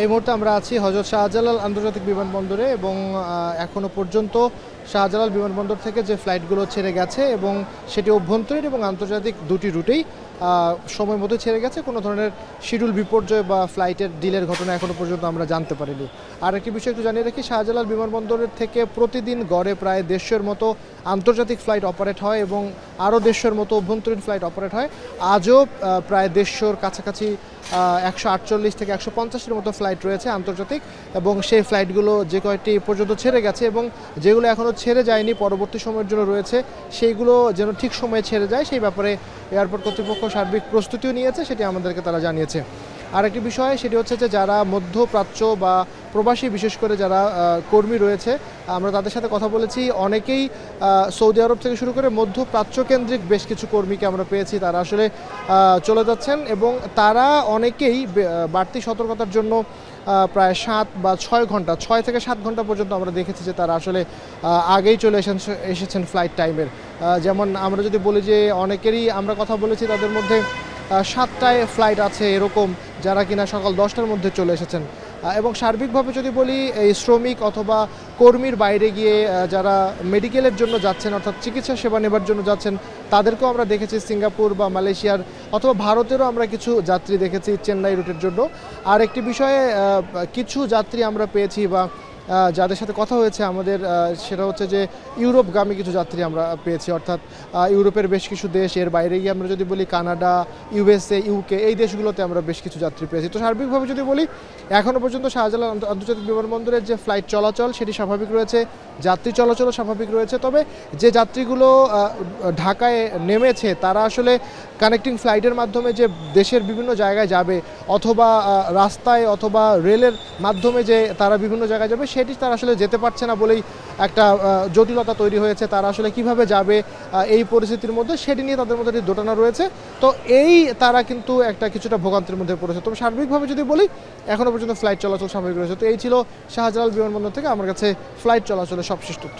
এই মুহূর্তে আমরা আছি হযরত শাহজালাল আন্তর্জাতিক বিমানবন্দরে এবং এখনো পর্যন্ত শাহজালাল বিমানবন্দর থেকে যে ফ্লাইটগুলো ছেড়ে গেছে এবং সেটি অভ্যন্তরীণ এবং আন্তর্জাতিক দুটি রুটেই সময় মতো ছেড়ে গেছে। কোনো ধরনের শিডিউল বিপর্যয় বা ফ্লাইটের ডিলের ঘটনা এখনো পর্যন্ত আমরা জানতে পারিনি। আর একটি বিষয় একটু জানিয়ে রাখি, শাহজালাল বিমানবন্দরের থেকে প্রতিদিন গড়ে প্রায় 150-এর মতো আন্তর্জাতিক ফ্লাইট অপারেট হয় এবং আরও 150-এর মতো অভ্যন্তরীণ ফ্লাইট অপারেট হয়। আজও প্রায় 150-এর কাছাকাছি 148 থেকে 150-এর মতো ফ্লাইট রয়েছে আন্তর্জাতিক, এবং সেই ফ্লাইটগুলো যে কয়েকটি পর্যন্ত ছেড়ে গেছে এবং যেগুলো এখনও ছেড়ে যায়নি পরবর্তী সময়ের জন্য রয়েছে, সেইগুলো যেন ঠিক সময়ে ছেড়ে যায় সেই ব্যাপারে এয়ারপোর্ট কর্তৃপক্ষ সার্বিক প্রস্তুতিও নিয়েছে, সেটি আমাদেরকে তারা জানিয়েছে। আরেকটি বিষয় সেটি হচ্ছে যে যারা মধ্যপ্রাচ্য বা প্রবাসী বিশেষ করে যারা কর্মী রয়েছে, আমরা তাদের সাথে কথা বলেছি। অনেকেই সৌদি আরব থেকে শুরু করে মধ্যপ্রাচ্য কেন্দ্রিক বেশ কিছু কর্মীকে আমরা পেয়েছি, তারা আসলে চলে যাচ্ছেন এবং তারা অনেকেই বাড়তি সতর্কতার জন্য প্রায় 7 বা 6 ঘন্টা 6 থেকে 7 ঘন্টা পর্যন্ত আমরা দেখেছি যে তারা আসলে আগেই চলে এসেছেন ফ্লাইট টাইমের। যেমন আমরা যদি বলি যে অনেকেরই আমরা কথা বলেছি, তাদের মধ্যে 7টায় ফ্লাইট আছে এরকম, যারা কিনা সকাল 10টার মধ্যে চলে এসেছেন। এবং সার্বিকভাবে যদি বলি, এই শ্রমিক অথবা কর্মীর বাইরে গিয়ে যারা মেডিকেলের জন্য যাচ্ছেন অর্থাৎ চিকিৎসা সেবা নেবার জন্য যাচ্ছেন, তাদেরকেও আমরা দেখেছি সিঙ্গাপুর বা মালয়েশিয়ার অথবা ভারতেরও আমরা কিছু যাত্রী দেখেছি চেন্নাই রুটের জন্য। আর একটি বিষয়ে কিছু যাত্রী আমরা পেয়েছি বা যাদের সাথে কথা হয়েছে আমাদের, সেটা হচ্ছে যে ইউরোপগামী কিছু যাত্রী আমরা পেয়েছি, অর্থাৎ ইউরোপের বেশ কিছু দেশ, এর বাইরে গিয়ে আমরা যদি বলি কানাডা, ইউএসএ, ইউকে, এই দেশগুলোতে আমরা বেশ কিছু যাত্রী পেয়েছি। তো সার্বিকভাবে যদি বলি, এখনও পর্যন্ত শাহজালাল আন্তর্জাতিক বিমানবন্দরের যে ফ্লাইট চলাচল সেটি স্বাভাবিক রয়েছে, যাত্রী চলাচলও স্বাভাবিক রয়েছে। তবে যে যাত্রীগুলো ঢাকায় নেমেছে তারা আসলে কানেক্টিং ফ্লাইটের মাধ্যমে যে দেশের বিভিন্ন জায়গায় যাবে অথবা রাস্তায় অথবা রেলের মাধ্যমে যে তারা বিভিন্ন জায়গায় যাবে, সেটি তারা আসলে যেতে পারছে না বলেই একটা জটিলতা তৈরি হয়েছে। তারা আসলে কিভাবে যাবে এই পরিস্থিতির মধ্যে, সেটি নিয়ে তাদের মধ্যে একটি দোটানা রয়েছে। তো তারা কিন্তু একটা কিছুটা ভোগান্তির মধ্যে পড়েছে। তবে সার্বিকভাবে যদি বলি, এখনও পর্যন্ত ফ্লাইট চলাচল স্বাভাবিক রয়েছে। তো এই ছিল শাহজালাল বিমানবন্দর থেকে আমার কাছে ফ্লাইট চলাচলের সবশেষ তথ্য।